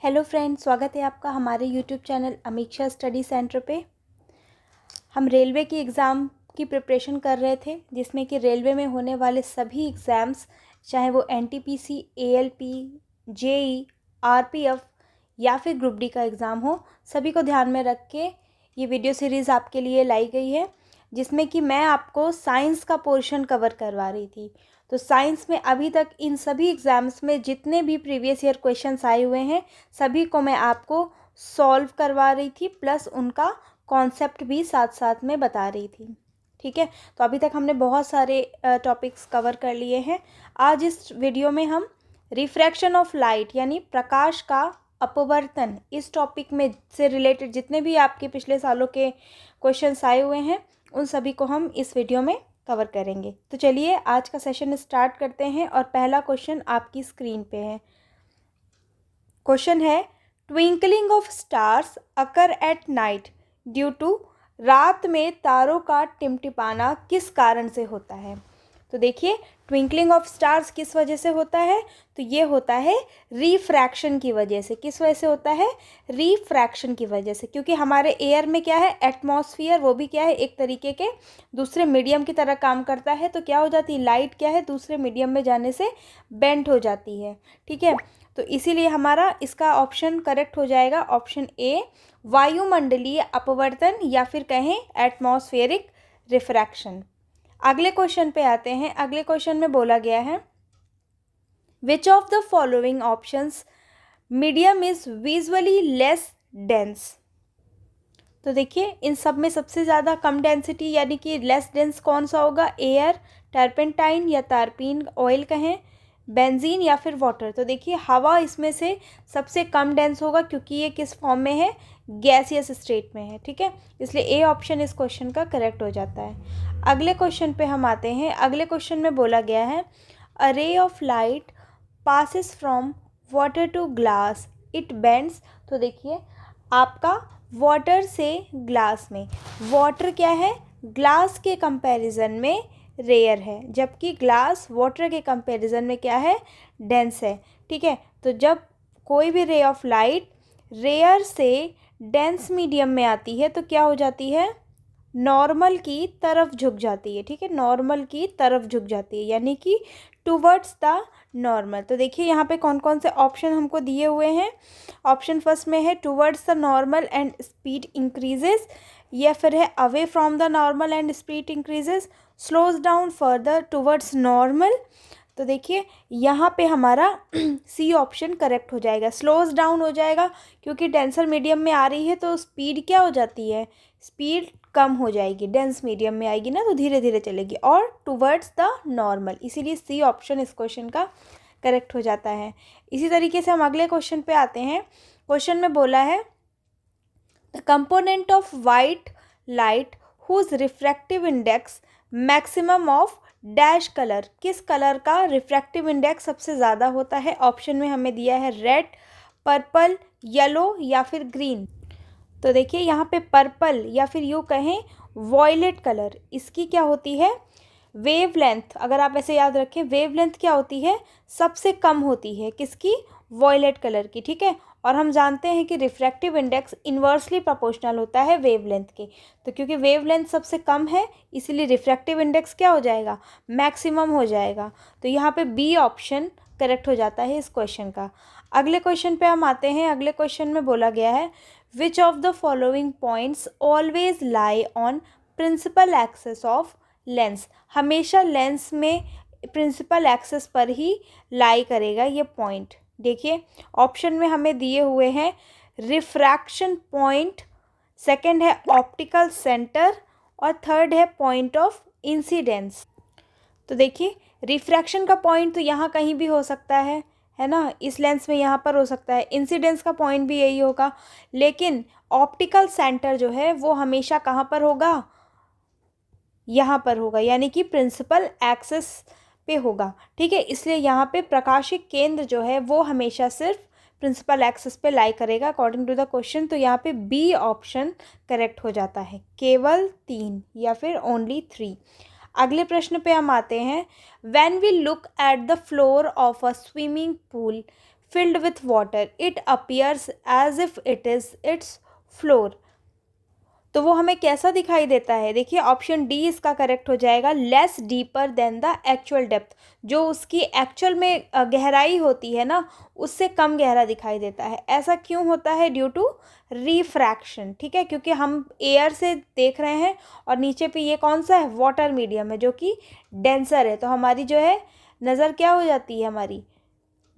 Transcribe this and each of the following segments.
Hello friends, स्वागत है आपका हमारे YouTube channel Amiksha study centre पे। हम रेलवे की एग्ज़ाम की प्रिपरेशन कर रहे थे, जिसमें कि रेलवे में होने वाले सभी एग्ज़ाम्स, चाहे वो एनटीपीसी, एएलपी, जेई, आरपीएफ या फिर ग्रुप डी का एग्ज़ाम हो, सभी को ध्यान में रख के ये वीडियो सीरीज़ आपके लिए लाई गई है, जिसमें कि मैं आपको साइंस का पोर्शन कवर करवा रही थी। तो साइंस में अभी तक इन सभी एग्ज़ाम्स में जितने भी प्रीवियस ईयर क्वेश्चंस आए हुए हैं, सभी को मैं आपको सॉल्व करवा रही थी, प्लस उनका कॉन्सेप्ट भी साथ साथ में बता रही थी। ठीक है, तो अभी तक हमने बहुत सारे टॉपिक्स कवर कर लिए हैं। आज इस वीडियो में हम रिफ्रैक्शन ऑफ लाइट यानी प्रकाश का अपवर्तन, इस टॉपिक में से रिलेटेड जितने भी आपके पिछले सालों के क्वेश्चंस आए हुए हैं, उन सभी को हम इस वीडियो में कवर करेंगे। तो चलिए आज का सेशन स्टार्ट करते हैं और पहला क्वेश्चन आपकी स्क्रीन पे है। क्वेश्चन है, twinkling of stars occur at night due to, रात में तारों का टिमटिमाना किस कारण से होता है। तो देखिए, ट्विंकलिंग ऑफ स्टार्स किस वजह से होता है, तो ये होता है रिफ्रैक्शन की वजह से। किस वजह से होता है, रिफ्रैक्शन की वजह से, क्योंकि हमारे एयर में क्या है, एटमॉस्फेयर, वो भी क्या है, एक तरीके के दूसरे मीडियम की तरह काम करता है। तो क्या हो जाती है, लाइट क्या है, दूसरे मीडियम में जाने से बेंड हो जाती है। ठीक है, तो इसीलिए हमारा इसका ऑप्शन करेक्ट हो जाएगा ऑप्शन ए, वायुमंडलीय अपवर्तन, या फिर कहें एटमॉस्फेरिक रिफ्रैक्शन। अगले क्वेश्चन पे आते हैं। अगले क्वेश्चन में बोला गया है, which of the following options medium is visually less dense. तो देखिए, इन सब में सबसे ज़्यादा कम डेंसिटी यानी कि लेस डेंस कौन सा होगा, एयर, टर्पेंटाइन या तारपीन ऑयल कहें, बेंजीन या फिर वाटर। तो देखिए, हवा इसमें से सबसे कम डेंस होगा, क्योंकि ये किस फॉर्म में है, गैसियस स्टेट में है। ठीक है, इसलिए ए ऑप्शन इस क्वेश्चन का करेक्ट हो जाता है। अगले क्वेश्चन पे हम आते हैं। अगले क्वेश्चन में बोला गया है, a ray of light passes from water to glass, it bends. तो देखिए, आपका वाटर से ग्लास में, वाटर क्या है, ग्लास के कंपैरिजन में रेयर है, जबकि ग्लास वाटर के कंपैरिजन में क्या है, डेंस है। ठीक है, तो जब कोई भी रे ऑफ लाइट रेयर से डेंस मीडियम में आती है, तो क्या हो जाती है, नॉर्मल की तरफ झुक जाती है। ठीक है, नॉर्मल की तरफ झुक जाती है, यानी कि टुवर्ड्स द नॉर्मल। तो देखिए, यहाँ पे कौन कौन से ऑप्शन हमको दिए हुए हैं। ऑप्शन फर्स्ट में है towards the normal and speed increases, या फिर है away from the normal and speed increases, slows down further towards normal. तो देखिए, यहाँ पे हमारा सी ऑप्शन करेक्ट हो जाएगा, स्लोज डाउन हो जाएगा, क्योंकि डेंसर मीडियम में आ रही है तो स्पीड क्या हो जाती है, स्पीड कम हो जाएगी, डेंस मीडियम में आएगी ना, तो धीरे धीरे चलेगी, और टुवर्ड्स द नॉर्मल, इसीलिए सी ऑप्शन इस क्वेश्चन का करेक्ट हो जाता है। इसी तरीके से हम अगले क्वेश्चन पे आते हैं। क्वेश्चन में बोला है, the component of white light whose refractive index maximum of dash colour, किस कलर का रिफ्रैक्टिव इंडेक्स सबसे ज़्यादा होता है। ऑप्शन में हमें दिया है रेड, पर्पल, येलो या फिर ग्रीन। तो देखिए, यहाँ पे पर्पल या फिर यूँ कहें वॉयलेट कलर, इसकी क्या होती है, वेवलेंथ, अगर आप ऐसे याद रखें, वेवलेंथ क्या होती है, सबसे कम होती है, किसकी, वॉयलेट कलर की। ठीक है, और हम जानते हैं कि रिफ्रैक्टिव इंडेक्स इन्वर्सली प्रोपोर्शनल होता है वेवलेंथ के। तो क्योंकि वेवलेंथ सबसे कम है, इसीलिए रिफ्रैक्टिव इंडेक्स क्या हो जाएगा, मैक्सिमम हो जाएगा। तो यहाँ पे बी ऑप्शन करेक्ट हो जाता है इस क्वेश्चन का। अगले क्वेश्चन पे हम आते हैं। अगले क्वेश्चन में बोला गया है, which of the following points always lie on principal axis of lens. हमेशा लेंस में प्रिंसिपल एक्सेस पर ही लाई करेगा ये पॉइंट। देखिए, ऑप्शन में हमें दिए हुए हैं रिफ्रैक्शन पॉइंट, सेकंड है ऑप्टिकल सेंटर, और थर्ड है पॉइंट ऑफ इंसिडेंस। तो देखिए, रिफ्रैक्शन का पॉइंट तो यहाँ कहीं भी हो सकता है ना, इस लेंस में यहाँ पर हो सकता है, इंसिडेंस का पॉइंट भी यही होगा, लेकिन ऑप्टिकल सेंटर जो है वो हमेशा कहाँ पर होगा, यहाँ पर होगा, यानी कि प्रिंसिपल एक्सेस पे होगा। ठीक है, इसलिए यहाँ पे प्रकाशिक केंद्र जो है वो हमेशा सिर्फ प्रिंसिपल एक्सेस पे लाई करेगा अकॉर्डिंग टू द क्वेश्चन। तो यहाँ पे बी ऑप्शन करेक्ट हो जाता है, केवल 3 या फिर ओनली 3। अगले प्रश्न पे हम आते हैं, when we look at the floor of a swimming pool filled with water. It appears as if it is its floor. तो वो हमें कैसा दिखाई देता है? देखिए ऑप्शन डी इसका करेक्ट हो जाएगा, less deeper than the actual depth. जो उसकी एक्चुअल में गहराई होती है ना, उससे कम गहरा दिखाई देता है। ऐसा क्यों होता है? ड्यू टू रिफ्रैक्शन, ठीक है, क्योंकि हम एयर से देख रहे हैं और नीचे पे ये कौन सा है? वाटर मीडियम है जो कि डेंसर है। तो हमारी जो है नज़र क्या हो जाती है? हमारी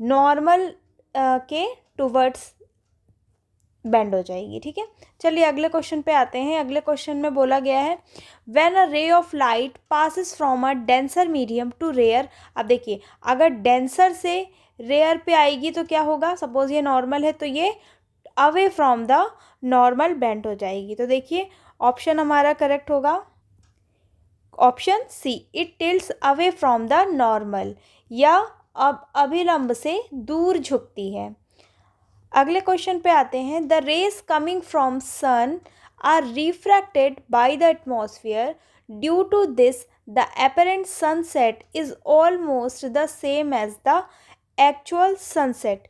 नॉर्मल के टूवर्ड्स बेंड हो जाएगी, ठीक है। चलिए अगले क्वेश्चन पे आते हैं। अगले क्वेश्चन में बोला गया है when a ray of light passes from a denser medium to rare. अब देखिए अगर डेंसर से रेयर पे आएगी तो क्या होगा? सपोज ये नॉर्मल है तो ये away from the normal bend हो जाएगी। तो देखिए ऑप्शन हमारा करेक्ट होगा option C, it tilts away from the normal, या अब अभिलंब से दूर झुकती है। अगले क्वेश्चन पे आते हैं। The rays coming from sun are refracted by the atmosphere, due to this the apparent sunset is almost the same as the actual sunset।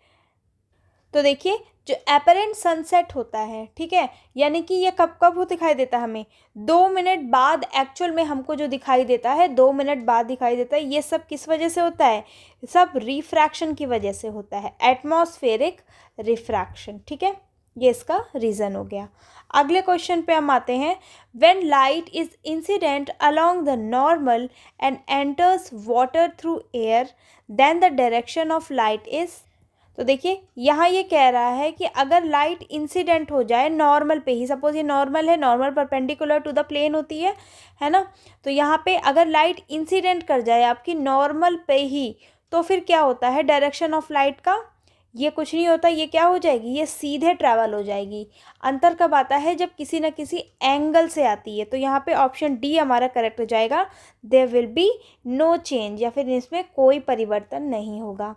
तो देखिए जो एपरेंट सनसेट होता है, ठीक है, यानी कि ये कब कब हो दिखाई देता है हमें? 2 मिनट बाद एक्चुअल में हमको जो दिखाई देता है 2 मिनट बाद दिखाई देता है। ये सब किस वजह से होता है? सब रिफ्रैक्शन की वजह से होता है, एटमॉस्फेरिक रिफ्रैक्शन, ठीक है, ये इसका रीज़न हो गया। अगले क्वेश्चन पे हम आते हैं। When light is incident along the normal and enters water through air, then the direction of light is. तो देखिए यहाँ ये कह रहा है कि अगर लाइट इंसिडेंट हो जाए नॉर्मल पे ही, सपोज ये नॉर्मल है, normal perpendicular to the plane होती है ना, तो यहाँ पे अगर लाइट इंसिडेंट कर जाए आपकी नॉर्मल पे ही, तो फिर क्या होता है? डायरेक्शन ऑफ लाइट का ये कुछ नहीं होता, ये क्या हो जाएगी? ये सीधे ट्रैवल हो जाएगी। अंतर कब आता है? जब किसी न किसी एंगल से आती है। तो यहाँ पे ऑप्शन डी हमारा करेक्ट हो जाएगा, there will be no change, या फिर इसमें कोई परिवर्तन नहीं होगा।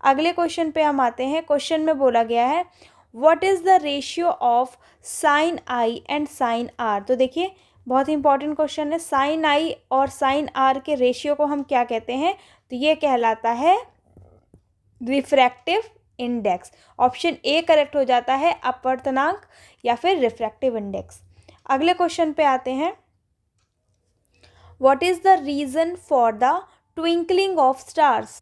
अगले क्वेश्चन पे हम आते हैं। क्वेश्चन में बोला गया है what is the ratio of sine i and sine r. तो देखिए बहुत ही इंपॉर्टेंट क्वेश्चन है। साइन आई और साइन आर के रेशियो को हम क्या कहते हैं? तो ये कहलाता है refractive index. Option A correct हो जाता है, अपवर्तनांक या फिर रिफ्रैक्टिव इंडेक्स। अगले क्वेश्चन पे आते हैं। What is the reason for the twinkling of stars.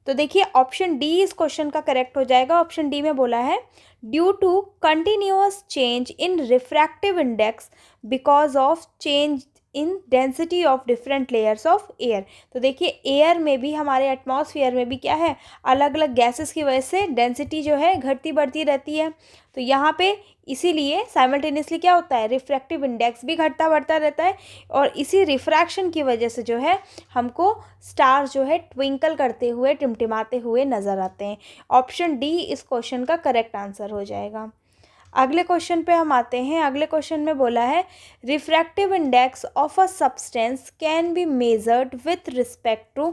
तो देखिए ऑप्शन डी इस क्वेश्चन का करेक्ट हो जाएगा। ऑप्शन डी में बोला है due to continuous change in refractive index because of change in density of different layers of air. तो देखिए एयर में भी, हमारे एटमॉस्फेयर में भी क्या है? अलग अलग गैसेस की वजह से डेंसिटी जो है घटती बढ़ती रहती है। तो यहाँ पे इसीलिए साइमल्टेनियसली क्या होता है? रिफ्रैक्टिव इंडेक्स भी घटता बढ़ता रहता है, और इसी रिफ्रैक्शन की वजह से जो है हमको स्टार्स जो है ट्विंकल करते हुए, टिमटिमाते हुए नज़र आते हैं। ऑप्शन डी इस क्वेश्चन का करेक्ट आंसर हो जाएगा। अगले क्वेश्चन पे हम आते हैं। अगले क्वेश्चन में बोला है refractive index of a substance can be measured with respect to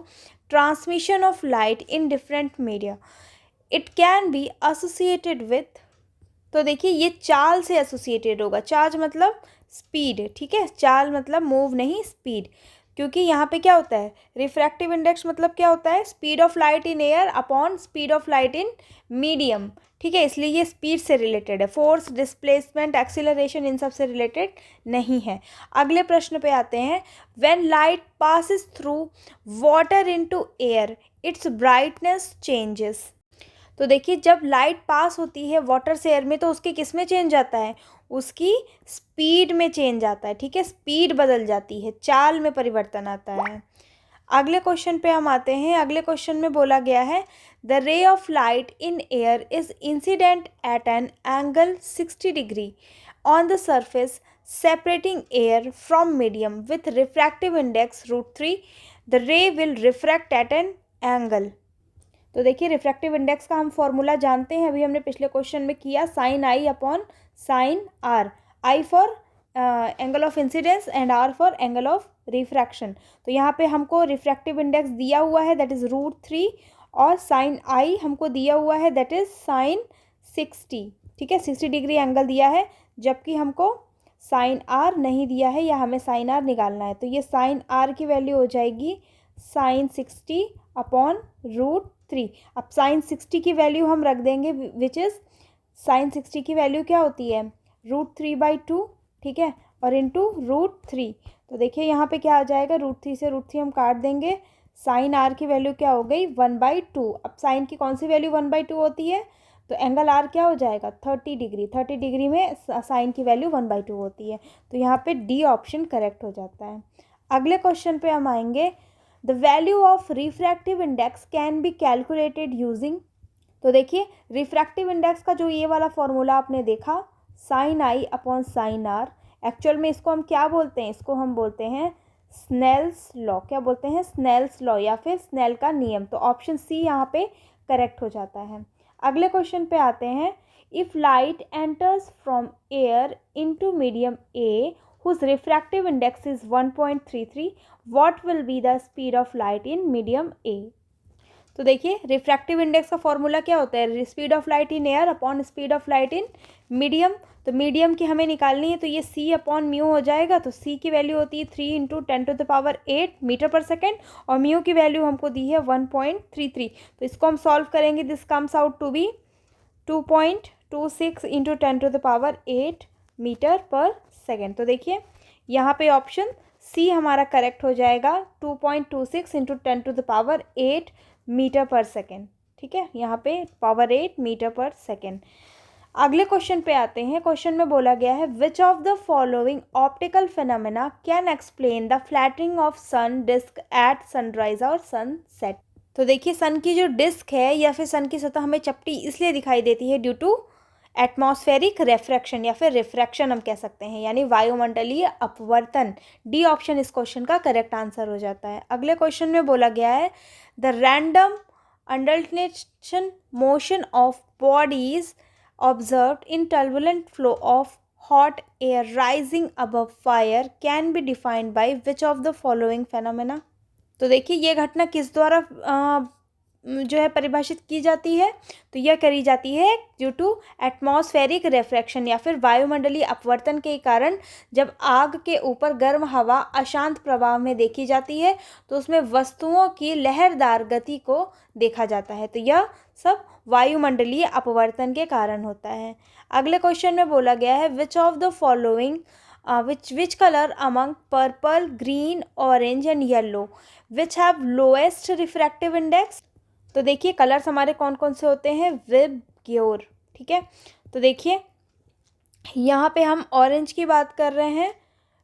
transmission of light in different media, it can be associated with. तो देखिए ये चाल से एसोसिएटेड होगा। चार्ज मतलब स्पीड, ठीक है, चाल मतलब मूव नहीं, स्पीड। क्योंकि यहाँ पे क्या होता है? रिफ्रैक्टिव इंडेक्स मतलब क्या होता है? Speed of light in air upon speed of light in medium, ठीक है, इसलिए ये स्पीड से रिलेटेड है। फोर्स, डिस्प्लेसमेंट, एक्सीलरेशन इन सब से रिलेटेड नहीं है। अगले प्रश्न पे आते हैं। When light passes through water into air, it's brightness changes. तो देखिए जब लाइट पास होती है वाटर से एयर में, तो उसके किस में चेंज आता है? उसकी स्पीड में चेंज आता है, ठीक है, स्पीड बदल जाती है, चाल में परिवर्तन आता है। अगले क्वेश्चन पे हम आते हैं। अगले क्वेश्चन में बोला गया है the ray of light in air is incident at an angle 60 degree on the surface separating air from medium with refractive index √3, the ray will refract at an angle. तो देखिए रिफ्रैक्टिव इंडेक्स का हम formula जानते हैं, अभी हमने पिछले question में किया, sine i upon sine r. I for angle of incidence and r for angle of refraction. तो यहाँ पे हमको रिफ्रैक्टिव इंडेक्स दिया हुआ है दैट इज़ √3, और साइन आई हमको दिया हुआ है दैट इज़ साइन 60, ठीक है, 60 डिग्री एंगल दिया है, जबकि हमको साइन आर नहीं दिया है, या हमें साइन आर निकालना है। तो ये साइन आर की वैल्यू हो जाएगी साइन 60 अपॉन 3। अब साइन 60 की वैल्यू हम रख देंगे, विच इज़ साइन 60 की वैल्यू क्या होती है, √3/2, ठीक है, और इंटू √3। तो देखिए यहाँ पे क्या आ जाएगा, √3 से √3 हम काट देंगे, साइन आर की वैल्यू क्या हो गई, 1/2। अब साइन की कौन सी वैल्यू 1/2 होती है, तो एंगल आर क्या हो जाएगा, 30 डिग्री। 30 डिग्री में साइन की वैल्यू 1/2 होती है, तो यहाँ पे डी ऑप्शन करेक्ट हो जाता है। अगले क्वेश्चन पे हम आएंगे, the value of refractive index can be calculated using. तो देखिए रिफ्रैक्टिव इंडेक्स का जो ये वाला फॉर्मूला आपने देखा, sine i upon sine r, actual में इसको हम क्या बोलते हैं, इसको हम बोलते हैं स्नेल्स लॉ। क्या बोलते हैं, स्नेल्स लॉ या फिर स्नेल का नियम। तो ऑप्शन सी यहाँ पे करेक्ट हो जाता है। अगले क्वेश्चन पे आते हैं, if light enters from air into medium A whose refractive index is 1.33, what will be the speed of light in medium A। तो देखिए रिफ्रैक्टिव इंडेक्स का फॉर्मूला क्या होता है, speed of light in air upon speed of light in medium. तो medium की हमें निकालनी है, तो ये c अपॉन म्यू हो जाएगा। तो c की वैल्यू होती है 3 × 10⁸ मीटर पर सेकेंड, और म्यू की वैल्यू हमको दी है 1.33। तो इसको हम सॉल्व करेंगे, this comes out to be 2.26 × 10⁸ metre per second. तो देखिए यहाँ पे ऑप्शन सी हमारा करेक्ट हो जाएगा, 2.26 × 10⁸ मीटर पर सेकेंड, ठीक है, यहाँ पे पावर 8 मीटर पर सेकेंड। अगले क्वेश्चन पे आते हैं। क्वेश्चन में बोला गया है, which of the following optical phenomena can explain the flattering of sun disc at sunrise और सनसेट। तो देखिए सन की जो डिस्क है या फिर सन की सतह हमें चपटी इसलिए दिखाई देती है ड्यू टू एटमॉस्फेरिक रेफ्रैक्शन या फिर रिफ्रैक्शन हम कह सकते हैं, यानी वायुमंडलीय अपवर्तन। डी ऑप्शन इस क्वेश्चन का करेक्ट आंसर हो जाता है। अगले क्वेश्चन में बोला गया है, the random alternation motion of bodies observed in turbulent flow of hot air rising above fire can be defined by which of the following phenomena. तो देखिए ये घटना किस द्वारा जो है परिभाषित की जाती है, तो यह करी जाती है ड्यू टू एटमॉस्फेरिक रिफ्रैक्शन या फिर वायुमंडलीय अपवर्तन के कारण। जब आग के ऊपर गर्म हवा अशांत प्रवाह में देखी जाती है तो उसमें वस्तुओं की लहरदार गति को देखा जाता है, तो यह सब वायुमंडलीय अपवर्तन के कारण होता है। अगले क्वेश्चन में बोला गया है, which of the following which color among purple, green, orange and yellow which have lowest refractive index। तो देखिए कलर्स हमारे कौन कौन से होते हैं, विबग्योर, ठीक है। तो देखिए यहाँ पे हम ऑरेंज की बात कर रहे हैं,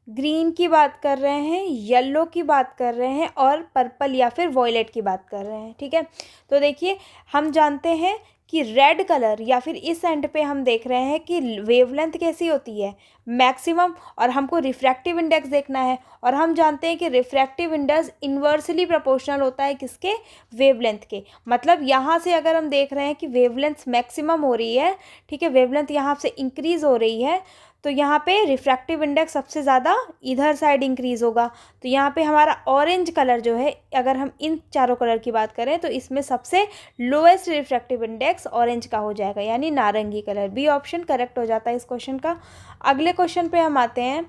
ग्रीन की बात कर रहे हैं, येलो की बात कर रहे हैं और पर्पल या फिर वॉयलेट की बात कर रहे हैं, ठीक है। तो देखिए हम जानते हैं कि रेड कलर या फिर इस एंड पे हम देख रहे हैं कि वेवलेंथ कैसी होती है, मैक्सिमम, और हमको रिफ्रैक्टिव इंडेक्स देखना है, और हम जानते हैं कि रिफ्रैक्टिव इंडेक्स इन्वर्सली प्रोपोर्शनल होता है किसके, वेवलेंथ के। मतलब यहाँ से अगर हम देख रहे हैं कि वेवलेंथ मैक्सिमम हो रही है, ठीक है, वेवलेंथ यहाँ से इंक्रीज़ हो रही है, तो यहाँ पे रिफ्रैक्टिव इंडेक्स सबसे ज़्यादा इधर साइड इंक्रीज़ होगा। तो यहाँ पे हमारा ऑरेंज कलर जो है, अगर हम इन चारों कलर की बात करें तो इसमें सबसे लोएस्ट रिफ्रैक्टिव इंडेक्स ऑरेंज का हो जाएगा, यानी नारंगी कलर। बी ऑप्शन करेक्ट हो जाता है इस क्वेश्चन का। अगले क्वेश्चन पे हम आते हैं,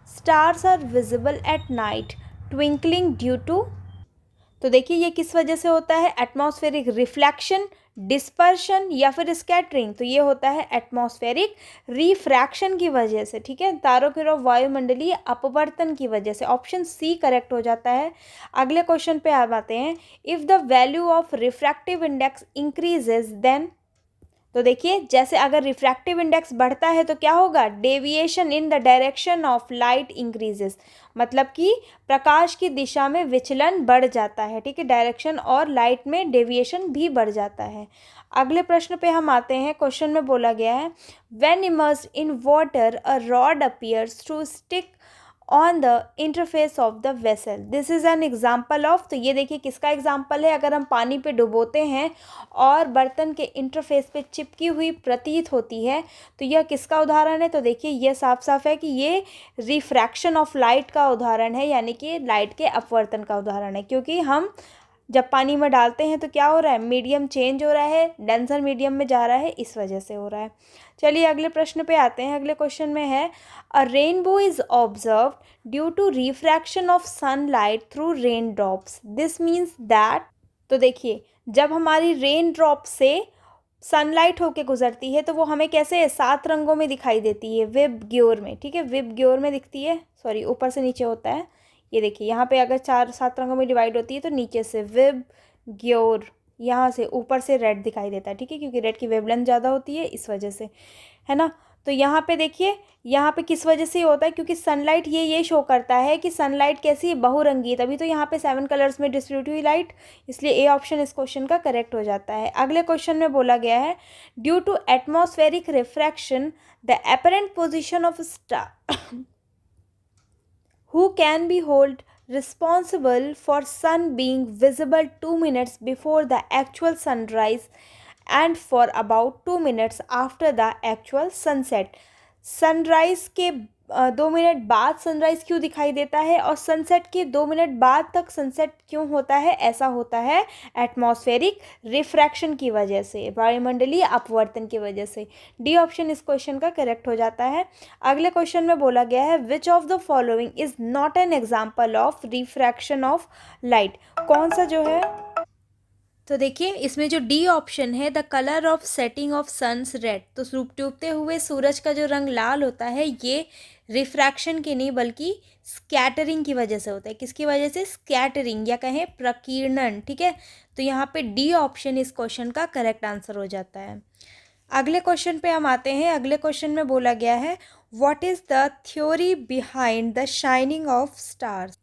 stars are visible at night twinkling due to. तो देखिए ये किस वजह से होता है, एटमॉस्फेरिक रिफ्लेक्शन, डिस्पर्शन या फिर स्कैटरिंग। तो ये होता है एटमॉस्फेरिक रिफ्रैक्शन की वजह से, ठीक है, तारों की ओर वायुमंडलीय अपवर्तन की वजह से। ऑप्शन सी करेक्ट हो जाता है। अगले क्वेश्चन पे आप आते हैं, if the value of refractive index increases then. तो देखिए जैसे अगर रिफ्रैक्टिव इंडेक्स बढ़ता है तो क्या होगा, deviation in the direction of light increases, मतलब कि प्रकाश की दिशा में विचलन बढ़ जाता है, ठीक है, डायरेक्शन और लाइट में डेविएशन भी बढ़ जाता है। अगले प्रश्न पे हम आते हैं। क्वेश्चन में बोला गया है, when immersed in water a rod appears to stick on the interface of the vessel, this is an example of. तो ये देखिए किसका एग्जाम्पल है, अगर हम पानी पे डुबोते हैं और बर्तन के इंटरफेस पे चिपकी हुई प्रतीत होती है तो यह किसका उदाहरण है। तो देखिए ये साफ साफ है कि ये रिफ्रैक्शन ऑफ लाइट का उदाहरण है, यानी कि लाइट के अपवर्तन का उदाहरण है, क्योंकि हम जब पानी में डालते हैं तो क्या हो रहा है, मीडियम चेंज हो रहा है, डेंसर मीडियम में जा रहा है, इस वजह से हो रहा है। चलिए अगले प्रश्न पे आते हैं। अगले क्वेश्चन में है, a rainbow is observed due to refraction of sunlight through rain drops, this means that. तो देखिए जब हमारी रेन ड्रॉप से सनलाइट होके गुजरती है तो वो हमें कैसे 7 रंगों में दिखाई देती है, विबग्योर में, ठीक है, विबग्योर में दिखती है, सॉरी ऊपर से नीचे होता है, ये देखिए यहाँ पे अगर 4-7 रंगों में डिवाइड होती है तो नीचे से विबग्योर, यहाँ से ऊपर से रेड दिखाई देता है, ठीक है, क्योंकि रेड की वेवलेंथ ज़्यादा होती है इस वजह से, है ना। तो यहाँ पे देखिए, यहाँ पे किस वजह से होता है, क्योंकि सनलाइट ये शो करता है कि सनलाइट कैसी है, बहुरंगी, तभी तो यहाँ पे 7 कलर्स में डिस्ट्रीब्यूट हुई लाइट, इसलिए ए ऑप्शन इस क्वेश्चन का करेक्ट हो जाता है। अगले क्वेश्चन में बोला गया है due to atmospheric refraction the apparent position of star who can be held responsible for sun being visible 2 minutes before the actual sunrise and for about 2 minutes after the actual sunset। Sunrise के 2 minute बाद sunrise क्यों दिखाई देता है और sunset के 2 minute बाद तक सनसेट क्यों होता है? ऐसा होता है एटमॉस्फेरिक रिफ्रैक्शन की वजह से, वायुमंडलीय अपवर्तन की वजह से। डी ऑप्शन इस क्वेश्चन का करेक्ट हो जाता है। अगले क्वेश्चन में बोला गया है which of the following is not an example of refraction of light. कौन सा जो है, तो देखिए इसमें जो डी ऑप्शन है the colour of setting of suns red, तो डूबते हुए सूरज का जो रंग लाल होता है ये रिफ्रैक्शन की नहीं बल्कि स्कैटरिंग की वजह से होता है। किसकी वजह से? स्कैटरिंग या कहें प्रकीर्णन, ठीक है। तो यहाँ पे डी ऑप्शन इस क्वेश्चन का करेक्ट आंसर हो जाता है। अगले क्वेश्चन पे हम आते हैं। अगले क्वेश्चन में बोला गया है what is the theory behind the shining of stars.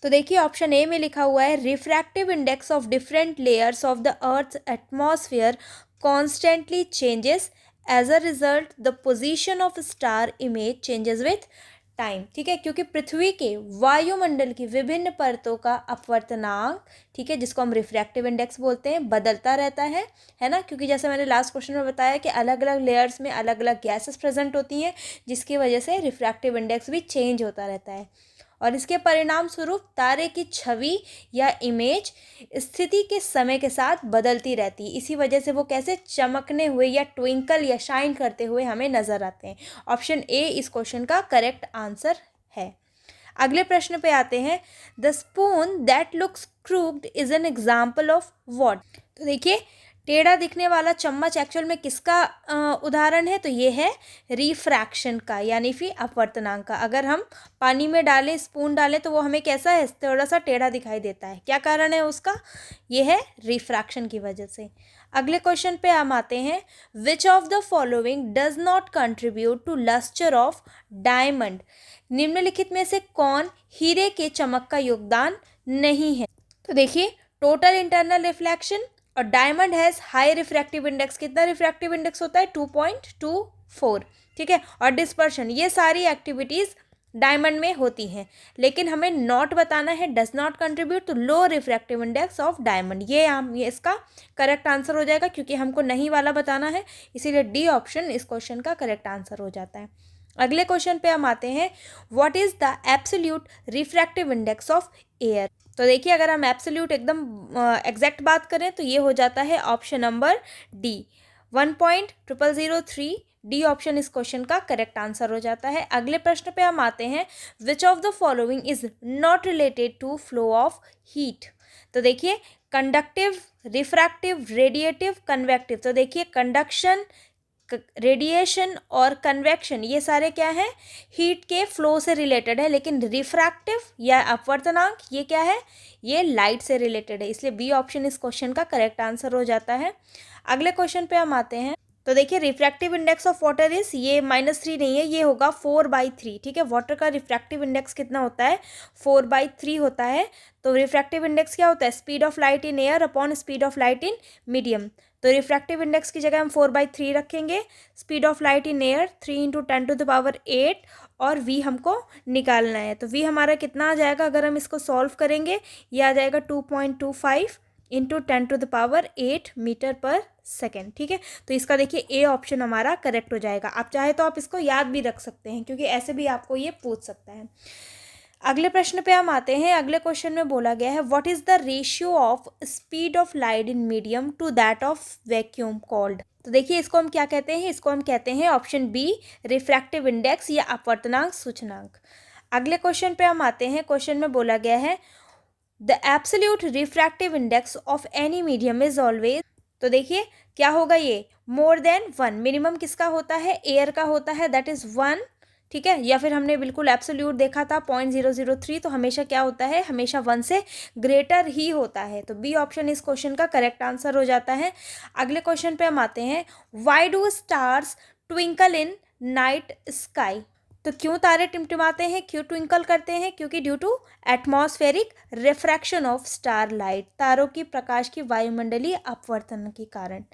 तो देखिए ऑप्शन ए में लिखा हुआ है refractive index of different layers of the earth atmosphere constantly changes as a result the position of star image changes with time, ठीक है, क्योंकि पृथ्वी के वायुमंडल की विभिन्न परतों का अपवर्तनांक, ठीक है, जिसको हम रिफ्रैक्टिव इंडेक्स बोलते हैं, बदलता रहता है ना, क्योंकि जैसे मैंने लास्ट क्वेश्चन में बताया कि अलग अलग लेयर्स में अलग अलग गैसेस प्रेजेंट होती हैं जिसकी वजह से रिफ्रैक्टिव इंडेक्स भी चेंज होता रहता है और इसके परिणाम स्वरूप तारे की छवि या इमेज स्थिति के समय के साथ बदलती रहती है। इसी वजह से वो कैसे चमकने हुए या ट्विंकल या शाइन करते हुए हमें नजर आते हैं। ऑप्शन ए इस क्वेश्चन का करेक्ट आंसर है। अगले प्रश्न पे आते हैं the spoon that looks crooked is an example of what. तो देखिए टेढ़ा दिखने वाला चम्मच एक्चुअल में किसका उदाहरण है? तो ये है रिफ्रैक्शन का, यानी फिर अपवर्तनांक का। अगर हम पानी में डालें, स्पून डालें तो वो हमें कैसा है? थोड़ा सा टेढ़ा दिखाई देता है। क्या कारण है उसका? ये है रिफ्रैक्शन की वजह से। अगले क्वेश्चन पे हम आते हैं which of the following does not contribute to lustre of diamond. निम्नलिखित में से कौन हीरे के चमक का योगदान नहीं है? तो देखिए टोटल इंटरनल रिफ्लेक्शन और diamond has high refractive index. कितना रिफ्रैक्टिव इंडेक्स होता है? 2.24, ठीक है। और डिस्पर्शन, ये सारी एक्टिविटीज़ डायमंड में होती हैं, लेकिन हमें नॉट बताना है, does not contribute to low refractive index of diamond. ये इसका करेक्ट आंसर हो जाएगा, क्योंकि हमको नहीं वाला बताना है, इसीलिए डी ऑप्शन इस क्वेश्चन का करेक्ट आंसर हो जाता है। अगले क्वेश्चन पे हम आते हैं what is the absolute refractive index of air. तो देखिए अगर हम एब्सोल्यूट एकदम एग्जैक्ट बात करें तो ये हो जाता है option number D 1.0003। D option इस क्वेश्चन का करेक्ट आंसर हो जाता है। अगले प्रश्न पे हम आते हैं which of the following is not related to flow of heat. तो देखिए कंडक्टिव, रिफ्रैक्टिव, रेडिएटिव, कन्वेक्टिव। तो देखिए कंडक्शन, रेडिएशन और कन्वेक्शन ये सारे क्या है? हीट के फ्लो से रिलेटेड है, लेकिन रिफ्रैक्टिव या अपवर्तनांक ये क्या है? ये लाइट से रिलेटेड है, इसलिए बी ऑप्शन इस क्वेश्चन का करेक्ट आंसर हो जाता है। अगले क्वेश्चन पे हम आते हैं। तो देखिए refractive index of water is, ये -3 नहीं है, ये होगा 4/3, ठीक है। वाटर का रिफ्रैक्टिव इंडेक्स कितना होता है? 4/3 होता है। तो रिफ्रैक्टिव इंडेक्स क्या होता है? Speed of light in air upon speed of light in medium. तो रिफ्रैक्टिव इंडेक्स की जगह हम 4/3 रखेंगे। Speed of light in air 3 × 10⁸ और v हमको निकालना है। तो v हमारा कितना आ जाएगा अगर हम इसको सॉल्व करेंगे? ये आ जाएगा 2.25 × 10⁸ मीटर पर सेकेंड, ठीक है। तो इसका देखिए ए ऑप्शन हमारा करेक्ट हो जाएगा। आप चाहे तो आप इसको याद भी रख सकते हैं, क्योंकि ऐसे भी आपको ये पूछ सकता है। अगले प्रश्न पे हम आते हैं। अगले क्वेश्चन में बोला गया है what is the ratio of speed of light in medium to that of vacuum called. तो देखिए इसको हम क्या कहते हैं? इसको हम कहते हैं ऑप्शन बी रिफ्रैक्टिव इंडेक्स या अपवर्तनांक सूचकांक। अगले क्वेश्चन पे हम आते हैं। क्वेश्चन में बोला गया है the absolute refractive index of any medium is always, तो देखिए क्या होगा ये, मोर देन 1। मिनिमम किसका होता है, एयर का होता है, दैट इज़ 1, ठीक है। या फिर हमने बिल्कुल एब्सोल्यूट देखा था 0.003, तो हमेशा क्या होता है, हमेशा 1 से ग्रेटर ही होता है। तो बी ऑप्शन इस क्वेश्चन का करेक्ट आंसर हो जाता है। अगले क्वेश्चन पे हम आते हैं, why do stars twinkle in night sky, तो क्यों तारे टिमटिमाते हैं, क्यों ट्विंकल करते हैं, क्योंकि due to atmospheric refraction of star light, तारों की प्रकाश की वायुमंडलीय अपवर्तन के कारण।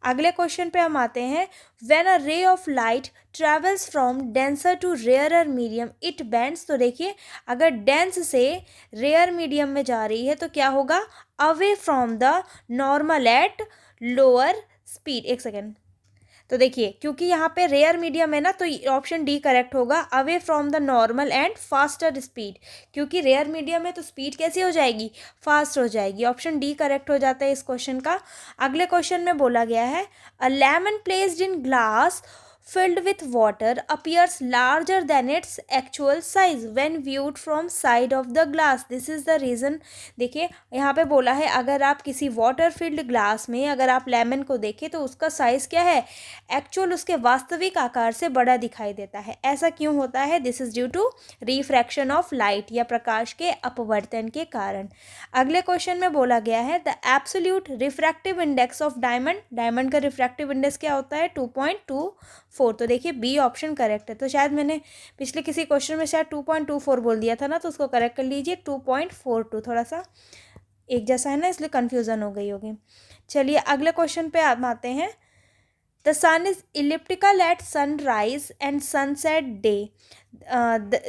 अगले क्वेश्चन पे हम आते हैं, when a ray of light travels from denser to rarer medium it bends, तो देखिए अगर डेंस से रेयर मीडियम में जा रही है तो क्या होगा, away from the normal at lower speed. एक सेकेंड, तो देखिए क्योंकि यहाँ पे रेयर मीडियम है ना, तो ऑप्शन डी करेक्ट होगा, away from the normal and faster speed. क्योंकि रेयर मीडियम है तो स्पीड कैसी हो जाएगी, फास्ट हो जाएगी। ऑप्शन डी करेक्ट हो जाता है इस क्वेश्चन का। अगले क्वेश्चन में बोला गया है, a lemon placed in glass filled with water appears larger than its actual size when viewed from side of the glass, this is the reason। देखिए यहाँ पे बोला है, अगर आप किसी वाटर फिल्ड ग्लास में अगर आप लेमन को देखें तो उसका साइज़ क्या है, एक्चुअल उसके वास्तविक आकार से बड़ा दिखाई देता है। ऐसा क्यों होता है, this is due to refraction of light या प्रकाश के अपवर्तन के कारण। अगले क्वेश्चन में बोला गया है, the absolute refractive index of diamond, diamond का रिफ्रैक्टिव इंडेक्स क्या होता है, 2.24, तो देखिए बी ऑप्शन करेक्ट है। तो शायद मैंने पिछले किसी क्वेश्चन में शायद 2.24 बोल दिया था ना, तो उसको करेक्ट कर लीजिए, 2.42, थोड़ा सा एक जैसा है ना इसलिए कन्फ्यूज़न हो गई होगी। चलिए अगले क्वेश्चन पे आप आते हैं, the sun is elliptical at sunrise and sunset day,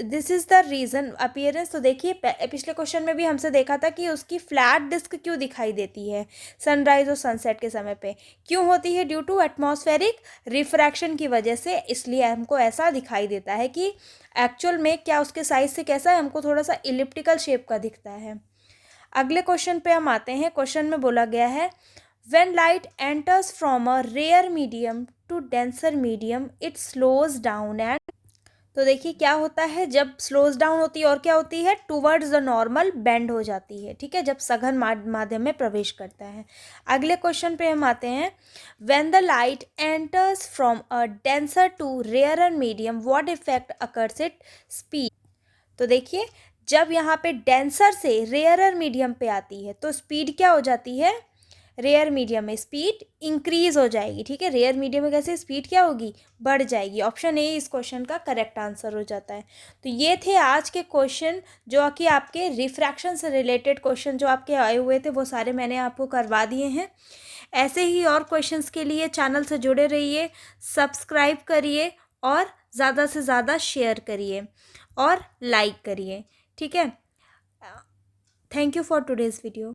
this is the reason appearance, तो देखिए पिछले क्वेश्चन में भी हमसे देखा था कि उसकी फ्लैट डिस्क क्यों दिखाई देती है सनराइज और सनसेट के समय पे, क्यों होती है, ड्यू टू एटमॉस्फेरिक रिफ्रैक्शन की वजह से, इसलिए हमको ऐसा दिखाई देता है कि एक्चुअल में क्या उसके साइज से कैसा है, हमको थोड़ा सा इलिप्टिकल शेप का दिखता है। अगले क्वेश्चन पे हम आते हैं, क्वेश्चन में बोला गया है, when light enters from a rare medium to denser medium it slows down and, तो देखिए क्या होता है, जब स्लोज डाउन होती है और क्या होती है, टूवर्ड्स द नॉर्मल बेंड हो जाती है, ठीक है, जब सघन माध्यम में प्रवेश करता है। अगले क्वेश्चन पे हम आते हैं, when the light enters from a denser to rarer medium what effect occurs it speed, तो देखिए जब यहाँ पे डेंसर से रेयरर मीडियम पे आती है तो स्पीड क्या हो जाती है, रेयर मीडियम में स्पीड इंक्रीज हो जाएगी, ठीक है, रेयर मीडियम में कैसे स्पीड क्या होगी, बढ़ जाएगी। ऑप्शन ए इस क्वेश्चन का करेक्ट आंसर हो जाता है। तो ये थे आज के क्वेश्चन जो कि आपके रिफ्रैक्शन से रिलेटेड क्वेश्चन जो आपके आए हुए थे, वो सारे मैंने आपको करवा दिए हैं। ऐसे ही और क्वेश्चंस के लिए चैनल से जुड़े रहिए, सब्सक्राइब करिए और ज़्यादा से ज़्यादा शेयर करिए और लाइक करिए, ठीक है। Thank you for today's video.